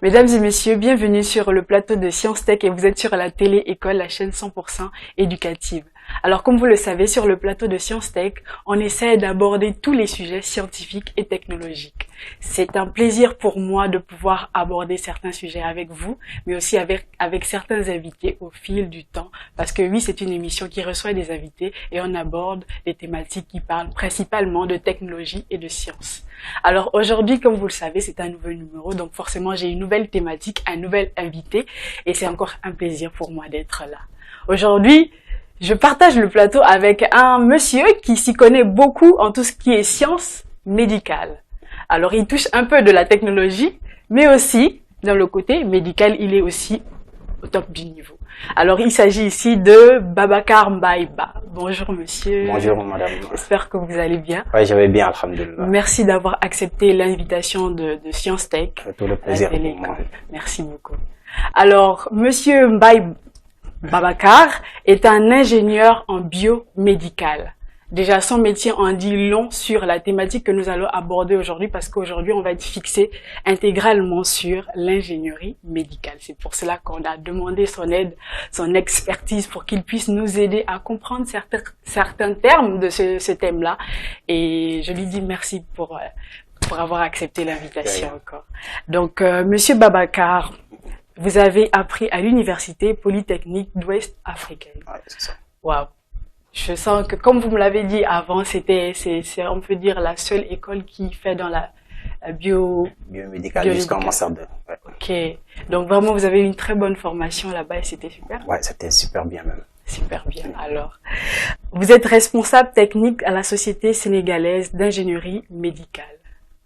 Mesdames et messieurs, bienvenue sur le plateau de Sciences Tech et vous êtes sur la télé-école, la chaîne 100% éducative. Alors comme vous le savez, sur le plateau de Sciences Tech, on essaie d'aborder tous les sujets scientifiques et technologiques. C'est un plaisir pour moi de pouvoir aborder certains sujets avec vous, mais aussi avec certains invités au fil du temps. Parce que oui, c'est une émission qui reçoit des invités et on aborde des thématiques qui parlent principalement de technologie et de sciences. Alors aujourd'hui, comme vous le savez, c'est un nouveau numéro, donc forcément j'ai une nouvelle thématique, un nouvel invité et c'est encore un plaisir pour moi d'être là. Aujourd'hui, je partage le plateau avec un monsieur qui s'y connaît beaucoup en tout ce qui est sciences médicales. Alors, il touche un peu de la technologie, mais aussi, dans le côté médical, il est aussi au top du niveau. Alors, il s'agit ici de Babacar Mbaïba. Bonjour, monsieur. Bonjour, madame. J'espère que vous allez bien. Oui, je vais bien, alhamdoulilah. Merci d'avoir accepté l'invitation de Sciences Tech. Tout le plaisir pour moi. Merci beaucoup. Alors, monsieur Babacar est un ingénieur en biomédical. Déjà, son métier en dit long sur la thématique que nous allons aborder aujourd'hui parce qu'aujourd'hui, on va être fixé intégralement sur l'ingénierie médicale. C'est pour cela qu'on a demandé son aide, son expertise pour qu'il puisse nous aider à comprendre certains termes de ce thème-là. Et je lui dis merci pour avoir accepté l'invitation encore. Donc, monsieur Babacar, vous avez appris à l'Université Polytechnique d'Ouest africaine. Oui, c'est ça. Waouh. Je sens que, comme vous me l'avez dit avant, c'est, on peut dire, la seule école qui fait dans la biomédicale jusqu'en master 2. Ouais. Ok. Donc vraiment, vous avez eu une très bonne formation là-bas et c'était super. Ouais, c'était super bien même. Super bien. Alors, vous êtes responsable technique à la Société sénégalaise d'ingénierie médicale.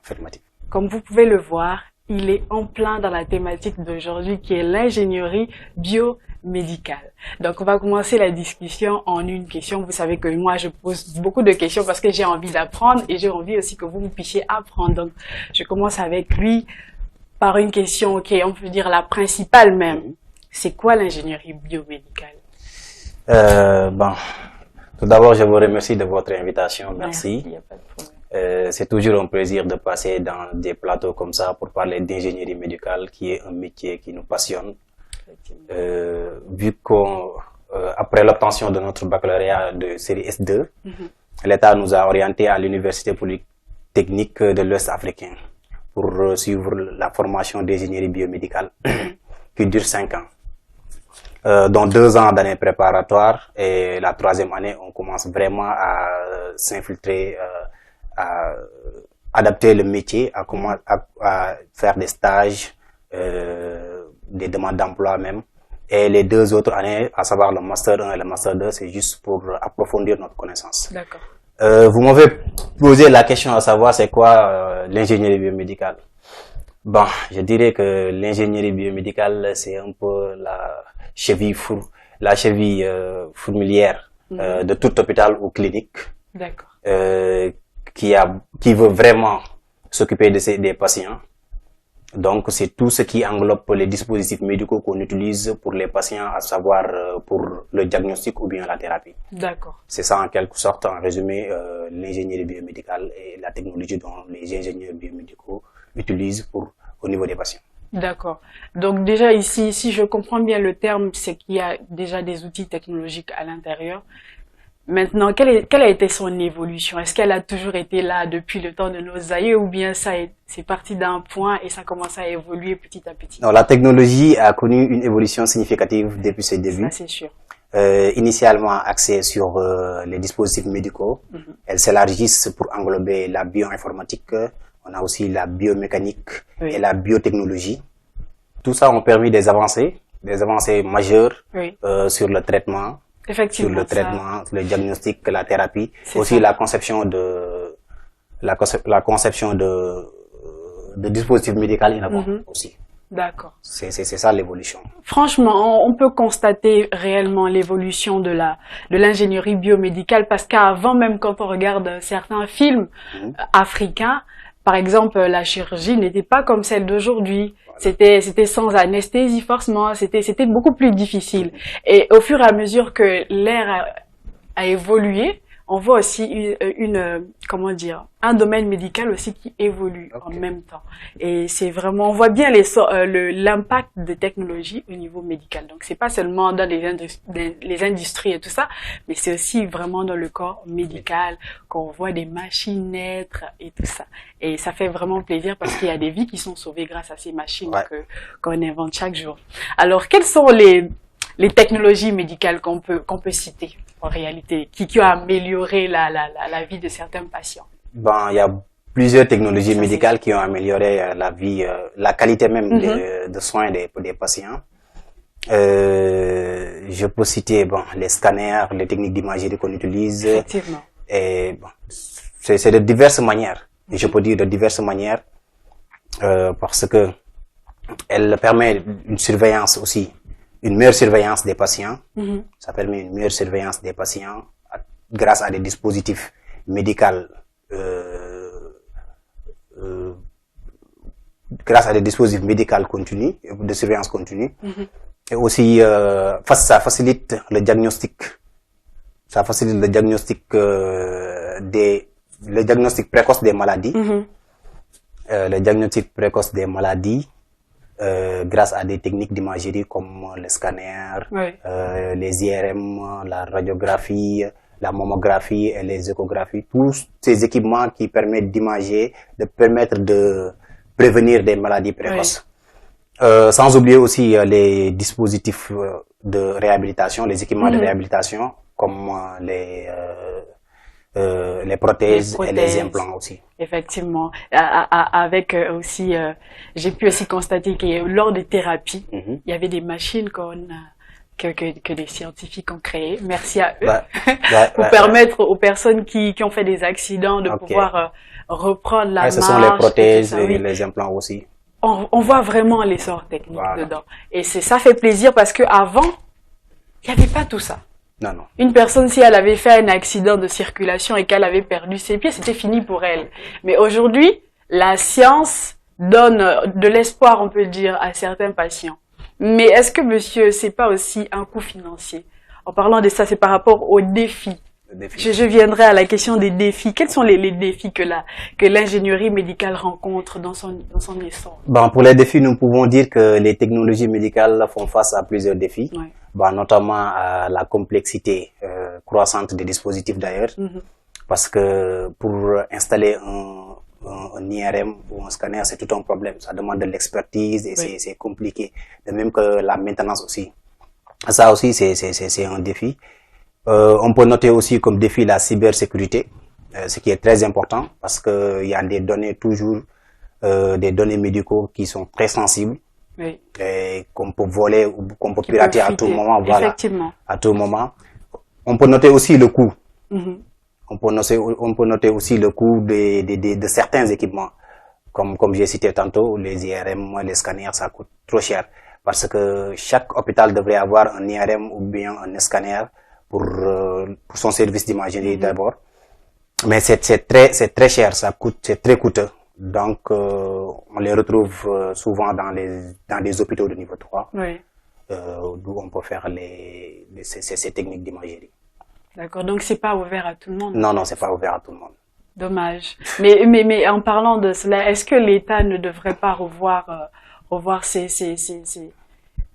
Affirmatif. Comme vous pouvez le voir, il est en plein dans la thématique d'aujourd'hui qui est l'ingénierie biomédicale. Donc, on va commencer la discussion en une question. Vous savez que moi, je pose beaucoup de questions parce que j'ai envie d'apprendre et j'ai envie aussi que vous puissiez apprendre. Donc, je commence avec lui par une question, ok, on peut dire la principale même. C'est quoi l'ingénierie biomédicale? Tout d'abord, je vous remercie de votre invitation. Merci. Il n'y a pas de problème. C'est toujours un plaisir de passer dans des plateaux comme ça pour parler d'ingénierie médicale, qui est un métier qui nous passionne. Vu qu'après l'obtention de notre baccalauréat de série S2, l'État nous a orientés à l'Université Polytechnique de l'Ouest africain pour suivre la formation d'ingénierie biomédicale qui dure 5 ans. Dans 2 ans d'année préparatoire et la 3e année, on commence vraiment à s'infiltrer, à adapter le métier, à faire des stages, des demandes d'emploi même. Et les 2 autres années, à savoir le Master 1 et le Master 2, c'est juste pour approfondir notre connaissance. D'accord. Vous m'avez posé la question à savoir c'est quoi l'ingénierie biomédicale. Bon, je dirais que l'ingénierie biomédicale, c'est un peu la cheville fourmilière de tout hôpital ou clinique. D'accord. Qui veut vraiment s'occuper des patients. Donc, c'est tout ce qui englobe les dispositifs médicaux qu'on utilise pour les patients, à savoir pour le diagnostic ou bien la thérapie. D'accord. C'est ça, en quelque sorte, en résumé, l'ingénierie biomédicale et la technologie dont les ingénieurs biomédicaux utilisent au niveau des patients. D'accord. Donc déjà ici, si je comprends bien le terme, c'est qu'il y a déjà des outils technologiques à l'intérieur. Maintenant, quelle a été son évolution? Est-ce qu'elle a toujours été là depuis le temps de nos aïeux ou bien c'est parti d'un point et ça commence à évoluer petit à petit? Non, la technologie a connu une évolution significative depuis ses débuts. Ça, c'est sûr. Initialement axée sur les dispositifs médicaux. Elles s'élargissent pour englober la bioinformatique. On a aussi la biomécanique et la biotechnologie. Tout ça ont permis des avancées majeures sur le traitement. Effectivement, sur le traitement, le diagnostic, la thérapie, aussi la conception de dispositifs médicaux innovants aussi. D'accord. C'est ça l'évolution. Franchement, on peut constater réellement l'évolution de l'ingénierie biomédicale parce qu'avant même quand on regarde certains films africains, par exemple, la chirurgie n'était pas comme celle d'aujourd'hui. C'était sans anesthésie forcément, c'était beaucoup plus difficile. Et au fur et à mesure que l'ère a évolué, on voit aussi comment dire, un domaine médical aussi qui évolue en même temps. Et c'est vraiment, on voit bien l'impact des technologies au niveau médical. Donc c'est pas seulement dans les industries et tout ça, mais c'est aussi vraiment dans le corps médical qu'on voit des machines naître et tout ça. Et ça fait vraiment plaisir parce qu'il y a des vies qui sont sauvées grâce à ces machines qu'on invente chaque jour. Alors quelles sont les technologies médicales qu'on peut citer en réalité, qui ont amélioré la vie de certains patients? Ben, il y a plusieurs technologies médicales qui ont amélioré la vie, la qualité même de soins des patients. Je peux citer les scanners, les techniques d'imagerie qu'on utilise. Effectivement. Et c'est de diverses manières. Et je peux dire de diverses manières parce que elle permet une surveillance aussi. Une meilleure surveillance des patients. Ça permet une meilleure surveillance des patients grâce à des dispositifs médicaux, grâce à des dispositifs médicaux continus, de surveillance continue. Et aussi, ça facilite le diagnostic. Ça facilite le diagnostic le diagnostic précoce des maladies. Le diagnostic précoce des maladies. Grâce à des techniques d'imagerie comme le scanner, les IRM, la radiographie, la mammographie et les échographies, tous ces équipements qui permettent d'imager, de permettre de prévenir des maladies précoces. Sans oublier aussi les dispositifs de réhabilitation, les équipements de réhabilitation comme les prothèses et les implants aussi. Effectivement, avec aussi, j'ai pu aussi constater que lors des thérapies, il y avait des machines que les scientifiques ont créées. Merci à eux pour permettre aux personnes qui ont fait des accidents de pouvoir reprendre la marche. Ce sont les prothèses et les implants aussi. On voit vraiment l'essor technique dedans. Et ça fait plaisir parce que avant, il n'y avait pas tout ça. Non, non. Une personne, si elle avait fait un accident de circulation et qu'elle avait perdu ses pieds, c'était fini pour elle. Mais aujourd'hui, la science donne de l'espoir, on peut dire, à certains patients. Mais est-ce que, monsieur, c'est pas aussi un coût financier? En parlant de ça, c'est par rapport aux défis. Je viendrai à la question des défis. Quels sont les défis que l'ingénierie médicale rencontre dans son essor? Pour les défis, nous pouvons dire que les technologies médicales font face à plusieurs défis. Notamment à la complexité croissante des dispositifs d'ailleurs, parce que pour installer un IRM ou un scanner, c'est tout un problème. Ça demande de l'expertise et c'est compliqué. De même que la maintenance aussi. Ça aussi, c'est un défi. On peut noter aussi comme défi la cybersécurité, ce qui est très important parce que il y a des données toujours, des données médicaux qui sont très sensibles. Qu'on peut voler ou qu'on peut pirater à tout moment, à tout moment. On peut noter aussi le coût. On peut noter aussi le coût de certains équipements, comme j'ai cité tantôt, les IRM, les scanners, ça coûte trop cher, parce que chaque hôpital devrait avoir un IRM ou bien un scanner pour son service d'imagerie d'abord. Mais c'est très cher, c'est très coûteux. Donc, on les retrouve souvent dans les hôpitaux de niveau 3, d'où on peut faire ces techniques d'imagerie. D'accord, donc c'est pas ouvert à tout le monde? Non, non, c'est pas ouvert à tout le monde. Dommage. Mais en parlant de cela, est-ce que l'État ne devrait pas revoir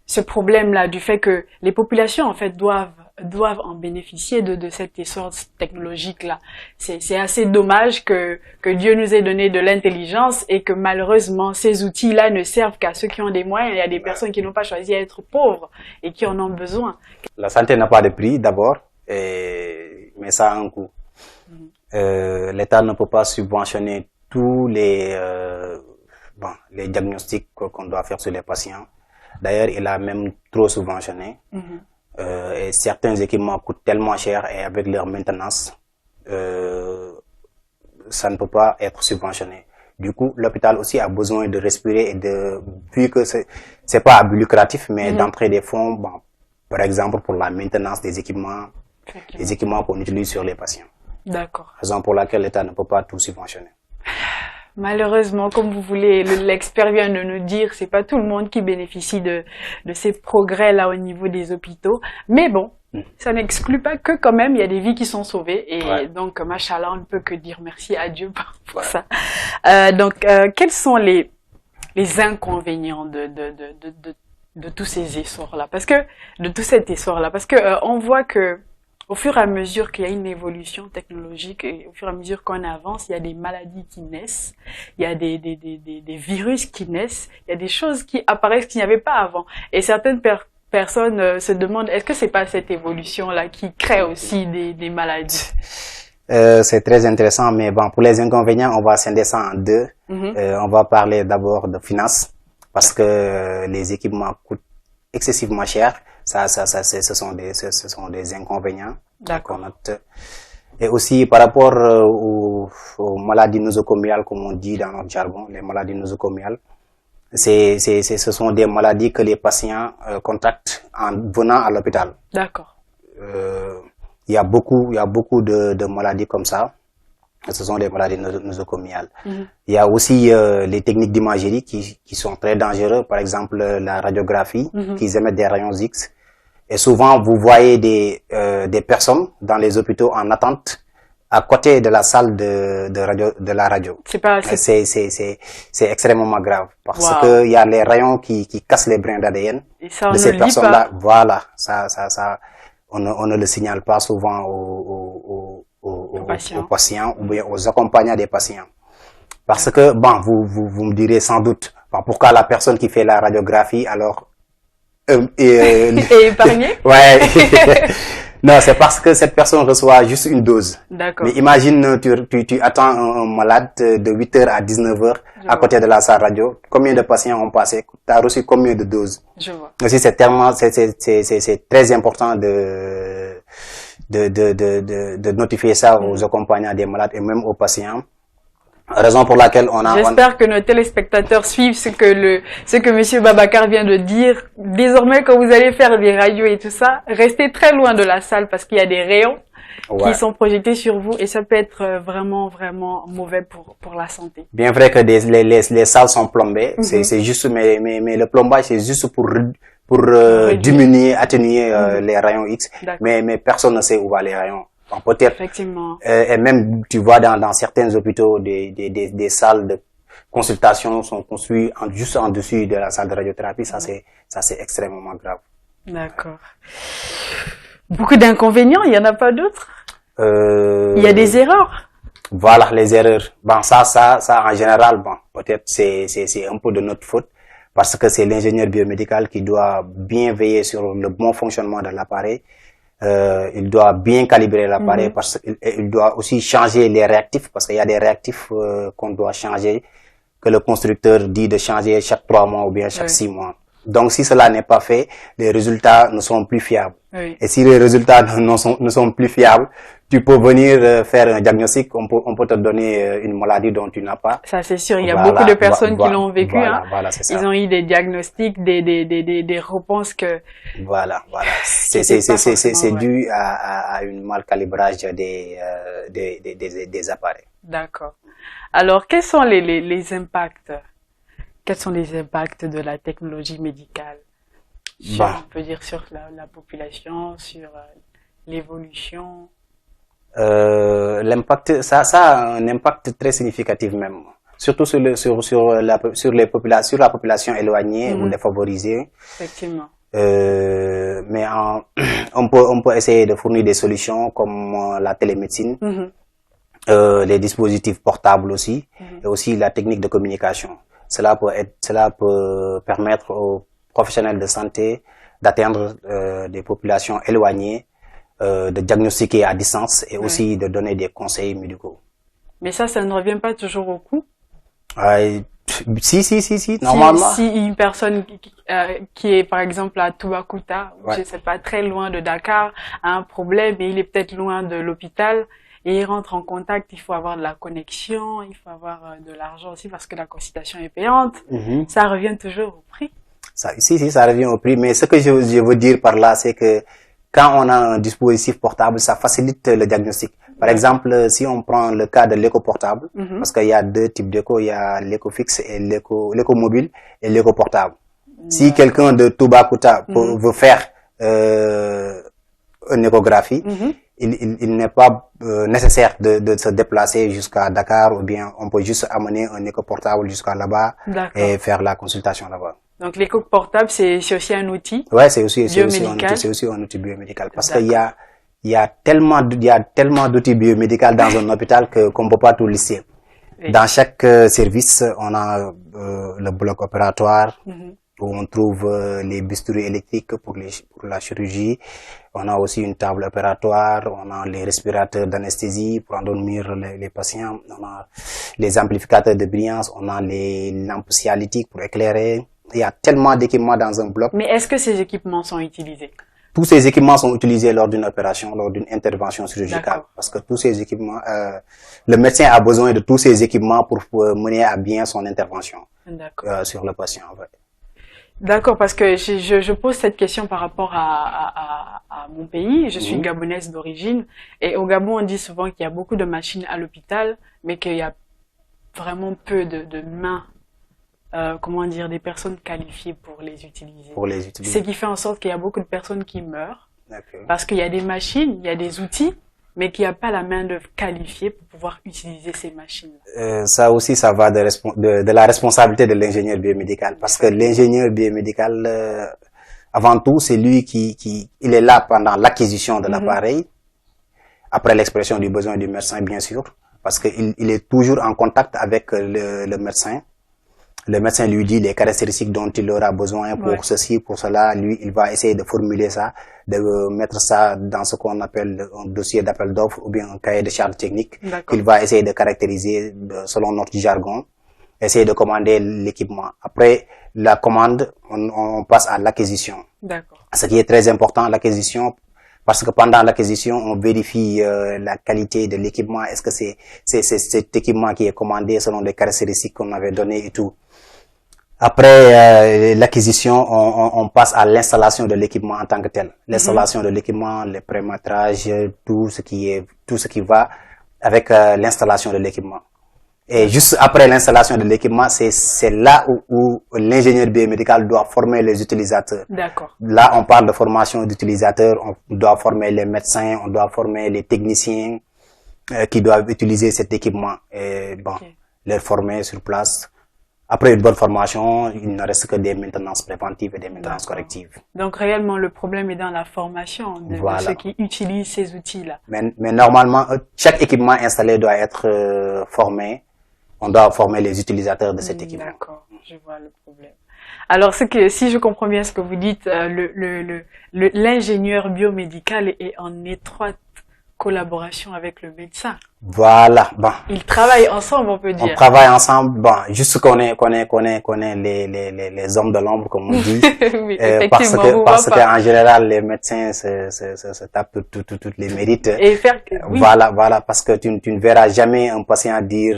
ce problème-là du fait que les populations, en fait, doivent en bénéficier de cet essor technologique-là. C'est assez dommage que Dieu nous ait donné de l'intelligence et que malheureusement, ces outils-là ne servent qu'à ceux qui ont des moyens. Il y a des personnes qui n'ont pas choisi à être pauvres et qui en ont besoin. La santé n'a pas de prix, d'abord, mais ça a un coût. L'État ne peut pas subventionner tous les diagnostics qu'on doit faire sur les patients. D'ailleurs, il a même trop subventionné. Et certains équipements coûtent tellement cher et avec leur maintenance, ça ne peut pas être subventionné. Du coup, l'hôpital aussi a besoin de respirer et vu que c'est pas à but lucratif, mais d'entrer des fonds, bon, par exemple pour la maintenance des équipements qu'on utilise sur les patients. D'accord. Raison pour laquelle l'État ne peut pas tout subventionner. Malheureusement, comme vous voulez, l'expert vient de nous dire, c'est pas tout le monde qui bénéficie de ces progrès-là au niveau des hôpitaux. Mais bon, ça n'exclut pas que quand même, il y a des vies qui sont sauvées. Et donc, machallah, on ne peut que dire merci à Dieu pour ça. Quels sont les inconvénients de tous ces essors-là? Parce que, de tout cet essor-là, parce que, on voit que, au fur et à mesure qu'il y a une évolution technologique et au fur et à mesure qu'on avance, il y a des maladies qui naissent, il y a des virus qui naissent, il y a des choses qui apparaissent qu'il n'y avait pas avant. Et certaines personnes se demandent, est-ce que c'est pas cette évolution-là qui crée aussi des maladies? C'est très intéressant, mais bon, pour les inconvénients, on va scinder ça en deux. On va parler d'abord de finances, parce que les équipements coûtent excessivement cher. Ce sont des inconvénients. D'accord. Et aussi par rapport aux maladies nosocomiales, comme on dit dans notre jargon, les maladies nosocomiales, ce sont des maladies que les patients contractent en venant à l'hôpital. D'accord. Il y a beaucoup de maladies comme ça. Ce sont des maladies nosocomiales. Il y a aussi les techniques d'imagerie qui sont très dangereuses. Par exemple, la radiographie, qui émettent des rayons X. Et souvent, vous voyez des personnes dans les hôpitaux en attente à côté de la salle de la radio. C'est extrêmement grave parce que il y a les rayons qui cassent les brins d'ADN de ces personnes-là. Voilà, on ne le signale pas souvent aux patients ou bien aux accompagnants des patients. Parce que, bon, vous me direz sans doute, bon, pourquoi la personne qui fait la radiographie, alors, est épargnée? Ouais. Non, c'est parce que cette personne reçoit juste une dose. D'accord. Mais imagine, tu attends un malade de 8h à 19h à côté de la salle radio. Combien de patients ont passé? Tu as reçu combien de doses? Je vois. Aussi, c'est très important de notifier ça aux accompagnants des malades et même aux patients. Raison pour laquelle J'espère que nos téléspectateurs suivent ce que Monsieur Babacar vient de dire. Désormais, quand vous allez faire des radios et tout ça, restez très loin de la salle parce qu'il y a des rayons qui sont projetés sur vous et ça peut être vraiment, vraiment mauvais pour la santé. Bien vrai que les salles sont plombées, c'est juste, mais le plombage, c'est juste pour diminuer, atténuer les rayons X. Mais personne ne sait où va les rayons. Peut-être. Effectivement. Et même, tu vois, dans certains hôpitaux, des salles de consultation sont construites juste en dessus de la salle de radiothérapie. Ça, c'est extrêmement grave. D'accord. Beaucoup d'inconvénients, il y en a pas d'autres? Il y a des erreurs? Voilà, les erreurs. Bon, ça, en général, bon, peut-être c'est un peu de notre faute. Parce que c'est l'ingénieur biomédical qui doit bien veiller sur le bon fonctionnement de l'appareil. Il doit bien calibrer l'appareil parce qu'il doit aussi changer les réactifs parce qu'il y a des réactifs qu'on doit changer, que le constructeur dit de changer chaque 3 mois ou bien chaque 6 mois. Donc si cela n'est pas fait, les résultats ne sont plus fiables. Et si les résultats ne sont plus fiables, tu peux venir faire un diagnostic, on peut te donner une maladie dont tu n'as pas. Ça c'est sûr, il y a beaucoup de personnes qui l'ont vécu. C'est ça. Ils ont eu des diagnostics, des réponses que... Voilà. C'est dû à une mal calibrage des appareils. D'accord. Alors, quels sont les impacts? Quels sont les impacts de la technologie médicale? On peut dire sur la population, sur l'évolution. L'impact, ça a un impact très significatif même, surtout sur la population éloignée ou défavorisée. Effectivement. Mais on peut essayer de fournir des solutions comme la télémédecine, les dispositifs portables aussi, et aussi la technique de communication. Cela peut permettre aux professionnels de santé d'atteindre des populations éloignées, de diagnostiquer à distance et aussi de donner des conseils médicaux. Mais ça ne revient pas toujours au coût? Si, normalement. Si une personne qui est par exemple à Toubacouta, je sais pas, très loin de Dakar, a un problème et il est peut-être loin de l'hôpital, et ils rentrent en contact, il faut avoir de la connexion, il faut avoir de l'argent aussi parce que la consultation est payante. Ça revient toujours au prix. Si, ça revient au prix. Mais ce que je veux dire par là, c'est que quand on a un dispositif portable, ça facilite le diagnostic. Par exemple, si on prend le cas de l'écho portable, parce qu'il y a deux types d'écho, il y a l'écho fixe et l'écho mobile et l'écho portable. Si quelqu'un de Toubacouta veut faire une échographie, il n'est pas nécessaire de se déplacer jusqu'à Dakar, ou bien on peut juste amener un écho portable jusqu'à là-bas et faire la consultation là-bas. Donc l'écho portable, c'est aussi un outil. Ouais, c'est aussi un outil biomédical, parce qu'il y a tellement d'outils biomédicaux dans un hôpital qu'on ne peut pas tout lister. Dans chaque service, on a le bloc opératoire, où on trouve les bisturis électriques pour la chirurgie. On a aussi une table opératoire, on a les respirateurs d'anesthésie pour endormir les patients, on a les amplificateurs de brillance, on a les lampes cialytiques pour éclairer. Il y a tellement d'équipements dans un bloc. Mais est-ce que ces équipements sont utilisés? Tous ces équipements sont utilisés lors d'une opération, lors d'une intervention chirurgicale. Parce que tous ces équipements, le médecin a besoin de tous ces équipements pour mener à bien son intervention sur le patient. En fait. D'accord, parce que je pose cette question par rapport à mon pays. Je suis gabonaise d'origine. Et au Gabon, on dit souvent qu'il y a beaucoup de machines à l'hôpital, mais qu'il y a vraiment peu de mains. Comment dire, des personnes qualifiées pour les utiliser. Ce qui fait en sorte qu'il y a beaucoup de personnes qui meurent. Parce qu'il y a des machines, il y a des outils, mais qu'il n'y a pas la main-d'œuvre qualifiée pour pouvoir utiliser ces machines. Ça aussi, ça va de la responsabilité de l'ingénieur biomédical. Parce que l'ingénieur biomédical, avant tout, c'est lui il est là pendant l'acquisition de l'appareil, après l'expression du besoin du médecin, bien sûr, parce qu'il est toujours en contact avec le médecin. Le médecin lui dit les caractéristiques dont il aura besoin pour ceci, pour cela. Lui, il va essayer de formuler ça, de mettre ça dans ce qu'on appelle un dossier d'appel d'offres ou bien un cahier de charges techniques. Il va essayer de caractériser selon notre jargon, essayer de commander l'équipement. Après la commande, on passe à l'acquisition. Ce qui est très important, l'acquisition, parce que pendant l'acquisition, on vérifie la qualité de l'équipement. Est-ce que c'est cet équipement qui est commandé selon les caractéristiques qu'on avait données et tout. Après l'acquisition, on passe à l'installation de l'équipement en tant que tel. L'installation de l'équipement, le prématrage, tout ce qui va avec l'installation de l'équipement. Et juste après l'installation de l'équipement, c'est là où l'ingénieur biomédical doit former les utilisateurs. Là, on parle de formation d'utilisateurs, on doit former les médecins, on doit former les techniciens qui doivent utiliser cet équipement. Et les former sur place. Après une bonne formation, il ne reste que des maintenances préventives et des maintenances correctives. Donc réellement, le problème est dans la formation de ceux qui utilisent ces outils-là. Mais normalement, chaque équipement installé doit être formé. On doit former les utilisateurs de cet équipement. D'accord, je vois le problème. Alors, si je comprends bien ce que vous dites, l'ingénieur biomédical est en étroite collaboration avec le médecin. Voilà, Ils travaillent ensemble, on peut dire. On travaille ensemble, juste qu'on est les hommes de l'ombre, comme on dit. Oui, parce qu'en général, les médecins se tapent toutes les mérites. Et Voilà, parce que tu ne verras jamais un patient dire,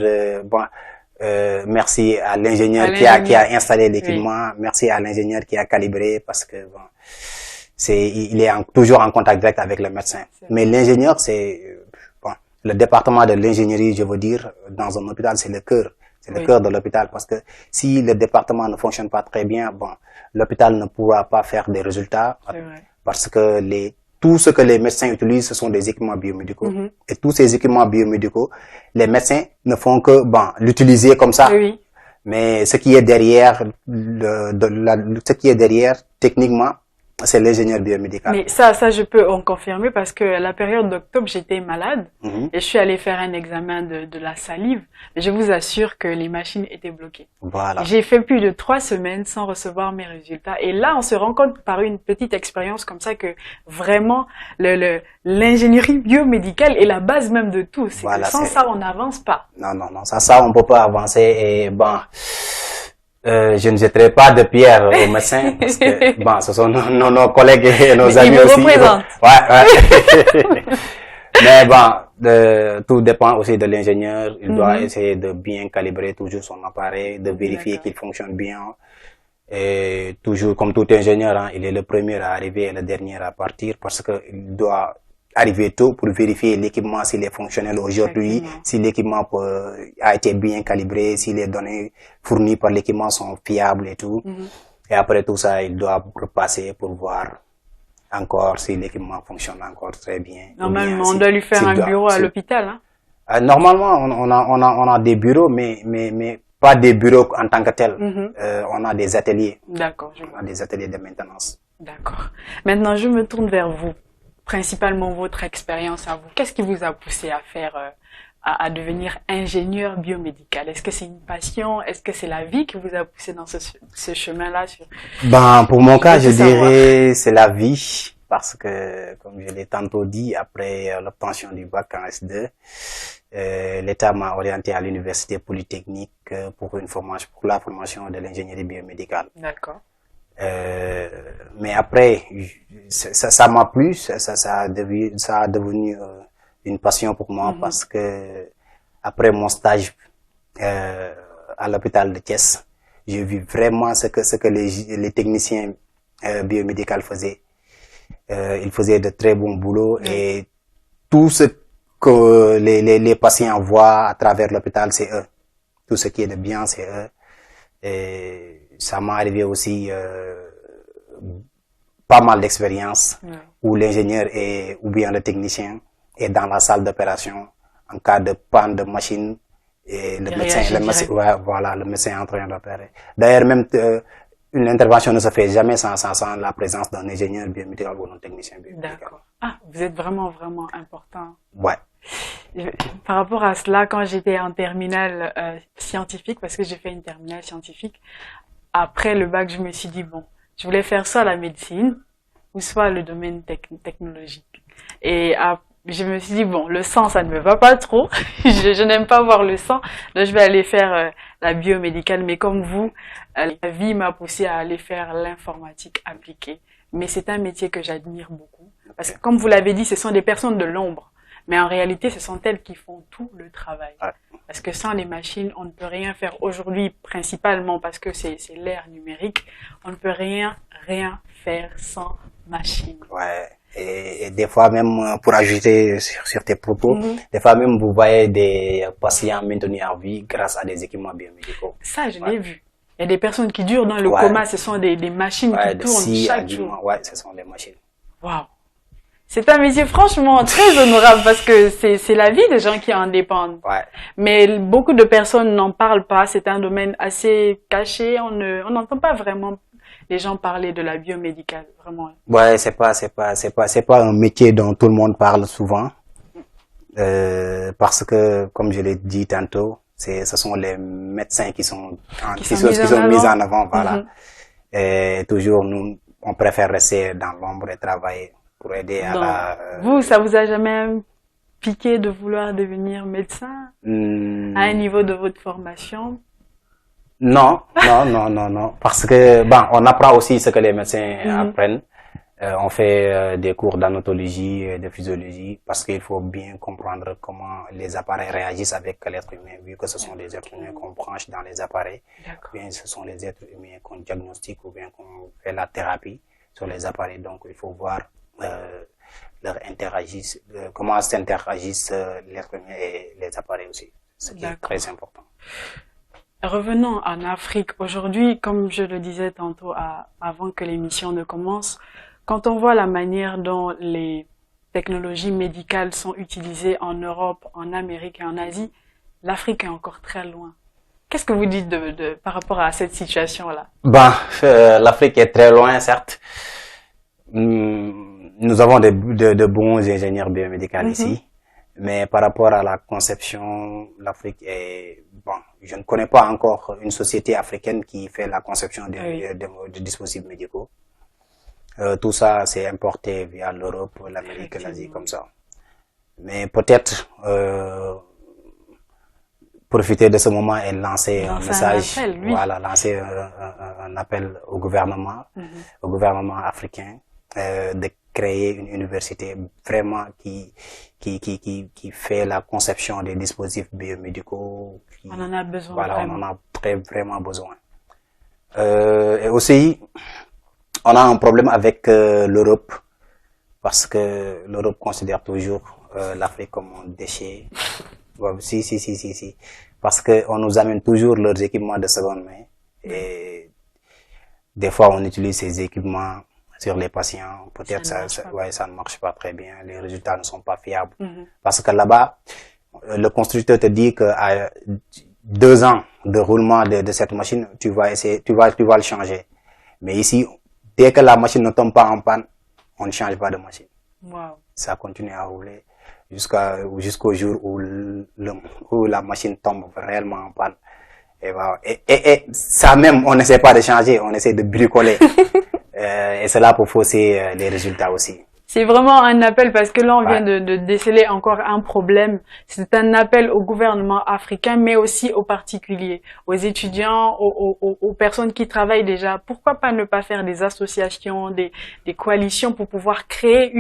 merci à l'ingénieur qui a installé l'équipement, merci à l'ingénieur qui a calibré, parce que il est toujours en contact direct avec le médecin. Mais l'ingénieur, le département de l'ingénierie, je veux dire, dans un hôpital, c'est le cœur. C'est le cœur de l'hôpital, parce que si le département ne fonctionne pas très bien, l'hôpital ne pourra pas faire des résultats, parce que tout ce que les médecins utilisent, ce sont des équipements biomédicaux. Et tous ces équipements biomédicaux, les médecins ne font que l'utiliser comme ça. Mais ce qui est derrière, techniquement, c'est l'ingénieur biomédical. Mais ça, je peux en confirmer parce que à la période d'octobre, j'étais malade et je suis allée faire un examen de la salive. Et je vous assure que les machines étaient bloquées. J'ai fait plus de 3 semaines sans recevoir mes résultats. Et là, on se rend compte par une petite expérience comme ça que vraiment, l'ingénierie biomédicale est la base même de tout. Sans ça, on n'avance pas. Non, ça, on peut pas avancer et je ne jetterai pas de pierre aux médecins parce que ce sont nos collègues et nos amis aussi. Représentent. Mais Tout dépend aussi de l'ingénieur. Il doit essayer de bien calibrer toujours son appareil, de vérifier qu'il fonctionne bien. Et toujours, comme tout ingénieur, hein, il est le premier à arriver et le dernier à partir parce qu'il doit arriver tôt pour vérifier l'équipement s'il est fonctionnel aujourd'hui, si l'équipement a été bien calibré, si les données fournies par l'équipement sont fiables et tout. Et après tout ça, il doit repasser pour voir encore si l'équipement fonctionne encore très bien. Normalement, on doit lui faire un bureau à l'hôpital. Hein? Normalement, on a des bureaux, mais pas des bureaux en tant que tels. On a des ateliers. D'accord. On a des ateliers de maintenance. D'accord. Maintenant, je me tourne vers vous. Principalement votre expérience à vous. Qu'est-ce qui vous a poussé à faire, à devenir ingénieur biomédical? Est-ce que c'est une passion? Est-ce que c'est la vie qui vous a poussé dans ce chemin-là? Pour mon cas, je dirais c'est la vie. Parce que, comme je l'ai tantôt dit, après l'obtention du bac en S2, l'État m'a orienté à l'université polytechnique pour la formation de l'ingénierie biomédicale. D'accord. Mais après, ça m'a plu, ça a devenu une passion pour moi parce que après mon stage à l'hôpital de Thiès, j'ai vu vraiment ce que les techniciens biomédicaux faisaient. Ils faisaient de très bons boulots et tout ce que les patients voient à travers l'hôpital, c'est eux. Tout ce qui est de bien, c'est eux. Et ça m'est arrivé aussi pas mal d'expériences où l'ingénieur ou bien le technicien est dans la salle d'opération en cas de panne de machine et le médecin est en train d'opérer. D'ailleurs, même une intervention ne se fait jamais sans la présence d'un ingénieur biomédical ou d'un technicien biomédical. D'accord. Ah, vous êtes vraiment important. Ouais. Par rapport à cela, quand j'étais en terminale scientifique, parce que j'ai fait une terminale scientifique, après le bac, je me suis dit, bon, je voulais faire soit la médecine, ou soit le domaine technologique. Et je me suis dit, bon, le sang, ça ne me va pas trop. je n'aime pas voir le sang. Donc, je vais aller faire la biomédicale. Mais comme vous, la vie m'a poussé à aller faire l'informatique appliquée. Mais c'est un métier que j'admire beaucoup. Parce que, comme vous l'avez dit, ce sont des personnes de l'ombre. Mais en réalité, ce sont elles qui font tout le travail. Parce que sans les machines, on ne peut rien faire aujourd'hui, principalement parce que c'est l'ère numérique. On ne peut rien faire sans machine. Ouais. Et des fois même, pour ajouter sur tes propos, des fois même vous voyez des patients maintenus en vie grâce à des équipements biomédicaux. Ça, je l'ai vu. Il y a des personnes qui durent dans le coma, ce sont des machines qui tournent chaque jour. Ouais, ce sont des machines. Waouh. C'est un métier franchement très honorable parce que c'est la vie des gens qui en dépendent. Ouais. Mais beaucoup de personnes n'en parlent pas. C'est un domaine assez caché. On n'entend pas vraiment les gens parler de la biomédicale, vraiment. Ouais, c'est pas un métier dont tout le monde parle souvent. Parce que, comme je l'ai dit tantôt, ce sont les médecins qui sont mis en avant, voilà. Et toujours, nous, on préfère rester dans l'ombre et travailler pour aider à Vous, ça vous a jamais piqué de vouloir devenir médecin à un niveau de votre formation? Non. Parce que, on apprend aussi ce que les médecins apprennent. On fait des cours d'anatologie et de physiologie parce qu'il faut bien comprendre comment les appareils réagissent avec l'être humain, vu que ce sont des êtres humains qu'on branche dans les appareils. Bien, ce sont les êtres humains qu'on diagnostique ou bien qu'on fait la thérapie sur les appareils. Donc, il faut voir comment s'interagissent l'être humain et les appareils aussi, ce qui est très important. Revenons en Afrique. Aujourd'hui, comme je le disais tantôt avant que l'émission ne commence, quand on voit la manière dont les technologies médicales sont utilisées en Europe, en Amérique et en Asie, l'Afrique est encore très loin. Qu'est-ce que vous dites par rapport à cette situation-là? L'Afrique est très loin, certes. Nous avons de bons ingénieurs biomédicaux ici, mais par rapport à la conception, l'Afrique est je ne connais pas encore une société africaine qui fait la conception de dispositifs médicaux. Tout ça, c'est importé via l'Europe, l'Amérique, l'Asie, comme ça. Mais peut-être profiter de ce moment et lancer un message, lancer un appel au gouvernement africain, de créer une université vraiment qui fait la conception des dispositifs biomédicaux. On en a besoin. Voilà, vraiment. on en a vraiment besoin. Et aussi, on a un problème avec l'Europe, parce que l'Europe considère toujours l'Afrique comme un déchet. Ouais, si. Parce que on nous amène toujours leurs équipements de seconde main. Et des fois, on utilise ces équipements sur les patients. Peut-être ça ne marche pas très bien. Les résultats ne sont pas fiables. Parce que là-bas, le constructeur te dit qu'à 2 ans de roulement de cette machine, tu vas le changer. Mais ici, dès que la machine ne tombe pas en panne, on ne change pas de machine. Wow. Ça continue à rouler jusqu'au jour où la machine tombe réellement en panne. Et ça même, on n'essaie pas de changer, on essaie de bricoler. Et cela pour fausser les résultats aussi. C'est vraiment un appel parce que là, on vient de déceler encore un problème. C'est un appel au gouvernement africain, mais aussi aux particuliers, aux étudiants, aux personnes qui travaillent déjà. Pourquoi pas ne pas faire des associations, des coalitions pour pouvoir créer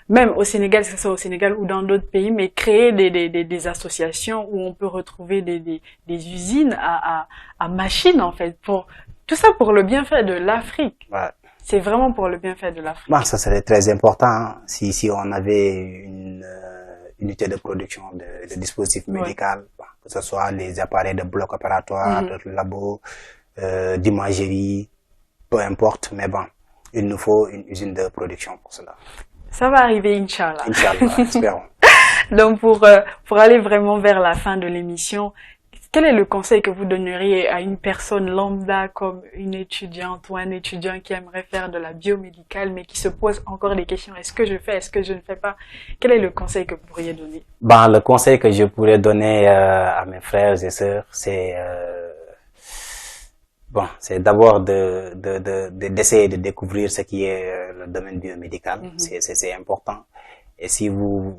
même au Sénégal, que ce soit au Sénégal ou dans d'autres pays, mais créer des associations où on peut retrouver des usines à machines, en fait, tout ça pour le bienfait de l'Afrique. Ouais. C'est vraiment pour le bienfait de l'Afrique. Bon, ça serait très important hein, si on avait une unité de production de dispositifs médicaux, que ce soit les appareils de bloc opératoire, de labo, d'imagerie, peu importe, mais bon, il nous faut une usine de production pour cela. Ça va arriver, Inch'Allah. Inch'Allah, espérons. Donc pour aller vraiment vers la fin de l'émission, quel est le conseil que vous donneriez à une personne lambda comme une étudiante ou un étudiant qui aimerait faire de la biomédicale mais qui se pose encore des questions? Est-ce que je fais? Est-ce que je ne fais pas? Quel est le conseil que vous pourriez donner? Le conseil que je pourrais donner à mes frères et sœurs, c'est d'abord d'essayer de découvrir ce qui est le domaine biomédical. C'est important. Et si vous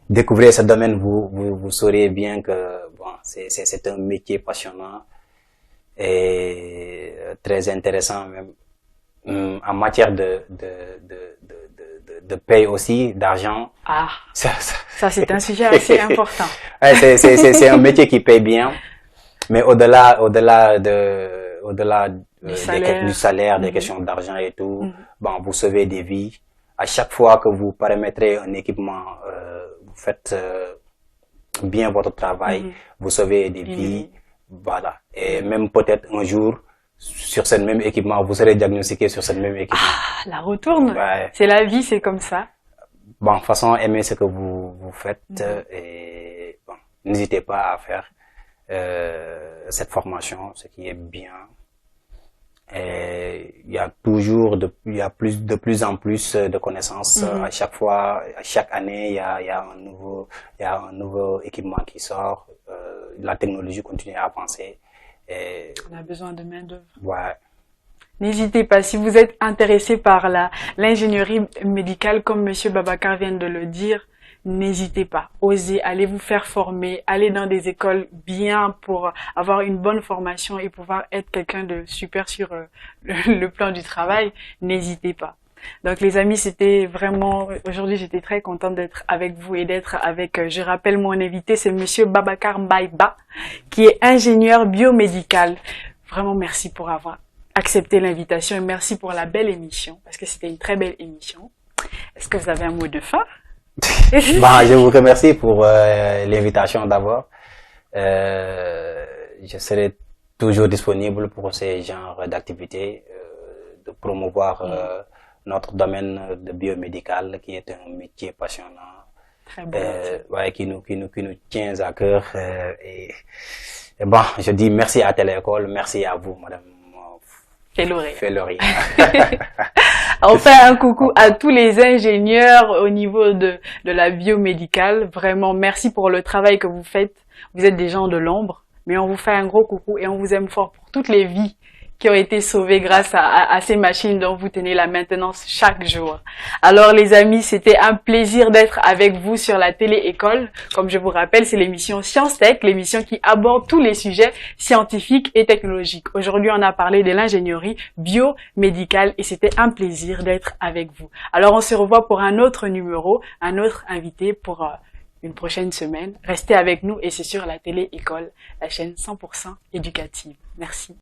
découvrez ce domaine, vous saurez bien que c'est un métier passionnant et très intéressant même en matière de paye aussi, d'argent. Ah, ça c'est un sujet assez important. Ouais, c'est un métier qui paye bien, mais au-delà du salaire, des questions d'argent et tout, vous sauvez des vies. À chaque fois que vous paramétrez un équipement, vous faites bien votre travail, vous sauvez des vies, voilà. Et même peut-être un jour, sur ce même équipement, vous serez diagnostiqué sur ce même équipement. Ah, la retourne. Ouais. C'est la vie, c'est comme ça. De toute façon, aimez ce que vous faites et n'hésitez pas à faire cette formation, ce qui est bien. Et il y a de plus en plus de connaissances à chaque fois, à chaque année il y a un nouveau équipement qui sort, la technologie continue à avancer et on a besoin de main d'œuvre. Ouais. N'hésitez pas, si vous êtes intéressé par l'ingénierie médicale comme monsieur Babacar vient de le dire, n'hésitez pas, osez, allez vous faire former, allez dans des écoles bien pour avoir une bonne formation et pouvoir être quelqu'un de super sur le plan du travail. N'hésitez pas. Donc les amis, c'était vraiment, aujourd'hui j'étais très contente d'être avec vous et d'être avec, je rappelle mon invité, c'est monsieur Babacar Mbaïba, qui est ingénieur biomédical. Vraiment merci pour avoir accepté l'invitation et merci pour la belle émission, parce que c'était une très belle émission. Est-ce que vous avez un mot de fin? Je vous remercie pour l'invitation d'abord. Je serai toujours disponible pour ces genres d'activités, de promouvoir notre domaine de biomédical qui est un métier passionnant, qui nous tient à cœur. Et je dis merci à Téléécole, merci à vous, madame Fellori. On fait un coucou à tous les ingénieurs au niveau de la biomédicale. Vraiment, merci pour le travail que vous faites. Vous êtes des gens de l'ombre, mais on vous fait un gros coucou et on vous aime fort pour toutes les vies qui ont été sauvés grâce à ces machines dont vous tenez la maintenance chaque jour. Alors les amis, c'était un plaisir d'être avec vous sur la télé-école. Comme je vous rappelle, c'est l'émission Science Tech, l'émission qui aborde tous les sujets scientifiques et technologiques. Aujourd'hui, on a parlé de l'ingénierie biomédicale et c'était un plaisir d'être avec vous. Alors on se revoit pour un autre numéro, un autre invité pour une prochaine semaine. Restez avec nous et c'est sur la télé-école, la chaîne 100% éducative. Merci.